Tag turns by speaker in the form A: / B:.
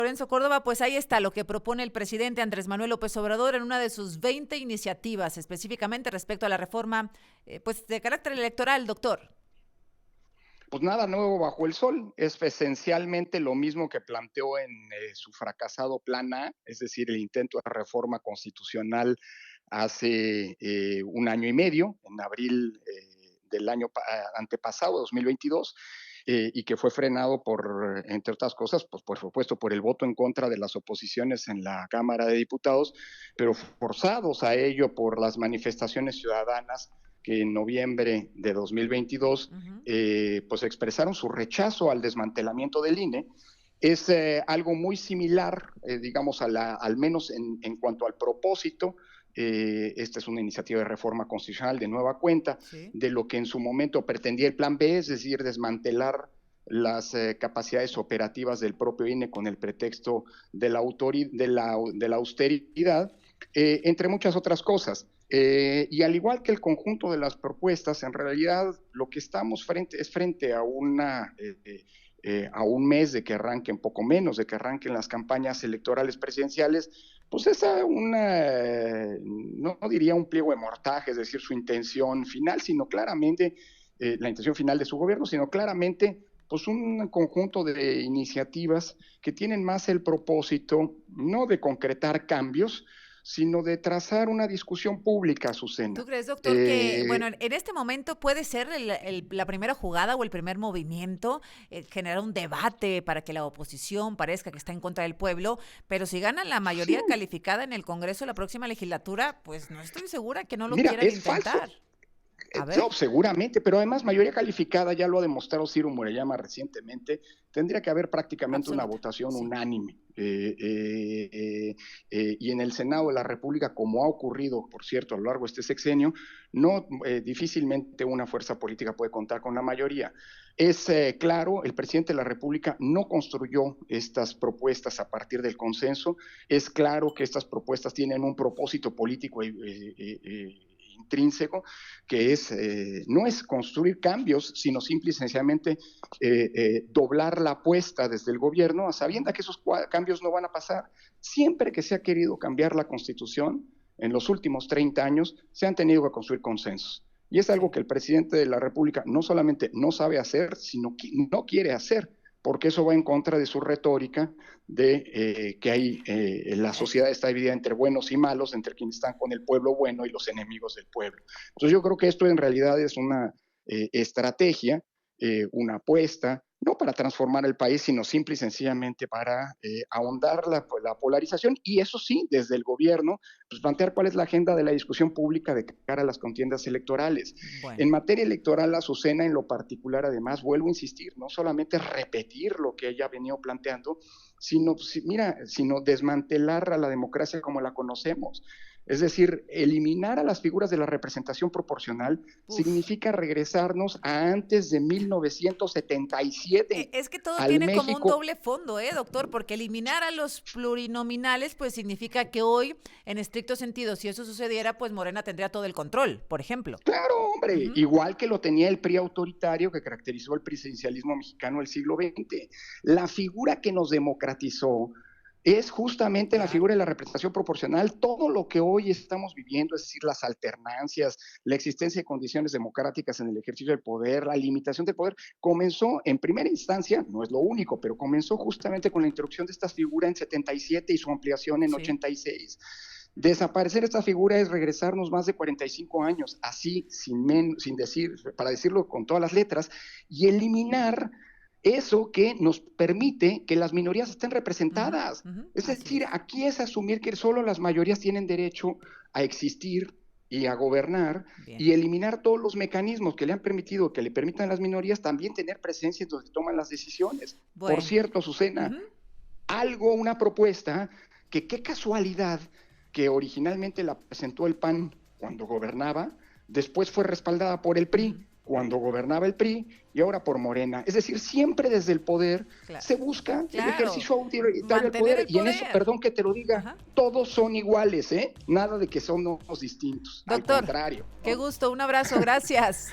A: Lorenzo Córdoba, pues ahí está lo que propone el presidente Andrés Manuel López Obrador en una de sus 20 iniciativas, específicamente respecto a la reforma pues de carácter electoral, doctor.
B: Pues nada nuevo bajo el sol, es esencialmente lo mismo que planteó en su fracasado Plan A, es decir, el intento de reforma constitucional hace un año y medio, en abril del año antepasado, 2022, y que fue frenado por, entre otras cosas, pues por supuesto por el voto en contra de las oposiciones en la Cámara de Diputados, pero forzados a ello por las manifestaciones ciudadanas que en noviembre de 2022 pues expresaron su rechazo al desmantelamiento del INE. Es algo muy similar, digamos, al menos en cuanto al propósito. Esta es una iniciativa de reforma constitucional de nueva cuenta,
A: Sí.
B: de lo que en su momento pretendía el Plan B, es decir, desmantelar las capacidades operativas del propio INE con el pretexto de la austeridad, entre muchas otras cosas. Y al igual que el conjunto de las propuestas, en realidad lo que estamos frente a a un mes de que arranquen, poco menos de que arranquen las campañas electorales presidenciales, pues es no diría un pliego de mortaje, es decir, su intención final, sino claramente, la intención final de su gobierno, sino claramente pues un conjunto de iniciativas que tienen más el propósito no de concretar cambios, sino de trazar una discusión pública,
A: ¿Tú
B: Azucena.
A: crees, doctor, que, bueno, en este momento puede ser la primera jugada o el primer movimiento, generar un debate para que la oposición parezca que está en contra del pueblo, pero si ganan la
B: Sí,
A: mayoría calificada en el Congreso la próxima legislatura, pues no estoy segura que no lo
B: mira,
A: quieran
B: es falso.
A: intentar. A ver.
B: No, seguramente, pero además mayoría calificada, ya lo ha demostrado Ciro Murayama recientemente, tendría que haber prácticamente una
A: Absoluta,
B: votación
A: sí.
B: unánime. Y en el Senado de la República, como ha ocurrido, por cierto, a lo largo de este sexenio, no difícilmente una fuerza política puede contar con la mayoría. Es claro, el presidente de la República no construyó estas propuestas a partir del consenso. Es claro que estas propuestas tienen un propósito político intrínseco, que no es construir cambios, sino simple y sencillamente doblar la apuesta desde el gobierno, a sabiendas que esos cambios no van a pasar. Siempre que se ha querido cambiar la Constitución, en los últimos 30 años, se han tenido que construir consensos. Y es algo que el presidente de la República no solamente no sabe hacer, sino que no quiere hacer, porque eso va en contra de su retórica de la sociedad está dividida entre buenos y malos, entre quienes están con el pueblo bueno y los enemigos del pueblo. Entonces yo creo que esto en realidad es una estrategia, una apuesta, no para transformar el país, sino simple y sencillamente para ahondar la polarización y eso sí, desde el gobierno, pues plantear cuál es la agenda de la discusión pública de cara a las contiendas electorales.
A: Bueno.
B: En materia electoral, Azucena, en lo particular, además, vuelvo a insistir, no solamente repetir lo que ella ha venido planteando, sino desmantelar a la democracia como la conocemos. Es decir, eliminar a las figuras de la representación proporcional
A: Uf.
B: significa regresarnos a antes de 1977,
A: Es que todo
B: al
A: tiene como un
B: México.
A: doble fondo, doctor, porque eliminar a los plurinominales, pues significa que hoy, en estricto sentido, si eso sucediera, pues Morena tendría todo el control, por ejemplo.
B: Claro, hombre,
A: Ujú.
B: igual que lo tenía el PRI autoritario que caracterizó el presidencialismo mexicano del siglo XX. La figura que nos democratizó es justamente la
A: Claro.
B: figura de la representación proporcional. Todo lo que hoy estamos viviendo, es decir, las alternancias, la existencia de condiciones democráticas en el ejercicio del poder, la limitación del poder, comenzó en primera instancia, no es lo único, pero comenzó justamente con la introducción de esta figura en 77 y su ampliación en
A: Sí.
B: 86. Desaparecer esta figura es regresarnos más de 45 años, así sin decir, para decirlo con todas las letras, y eliminar eso que nos permite que las minorías estén
A: Ujú,
B: representadas.
A: ujú,
B: Es
A: así
B: decir,
A: es.
B: aquí es asumir que solo las mayorías tienen derecho a existir y a gobernar
A: Bien.
B: y eliminar todos los mecanismos que le han permitido, que le permitan a las minorías también tener presencia en donde toman las decisiones. Por
A: Bueno.
B: cierto, Azucena,
A: Ujú.
B: una propuesta que qué casualidad que originalmente la presentó el PAN cuando gobernaba, después fue respaldada por el
A: Ujú.
B: PRI cuando gobernaba el PRI y ahora por Morena. Es decir, siempre desde el poder
A: Claro.
B: se busca el
A: Claro.
B: ejercicio autoritario del
A: Mantener
B: poder
A: el
B: y en eso,
A: poder.
B: perdón que te lo diga,
A: Ajá.
B: todos son iguales, ¿eh? Nada de que somos distintos, al
A: Doctor,
B: contrario,
A: qué
B: ¿no?
A: gusto, un abrazo, gracias.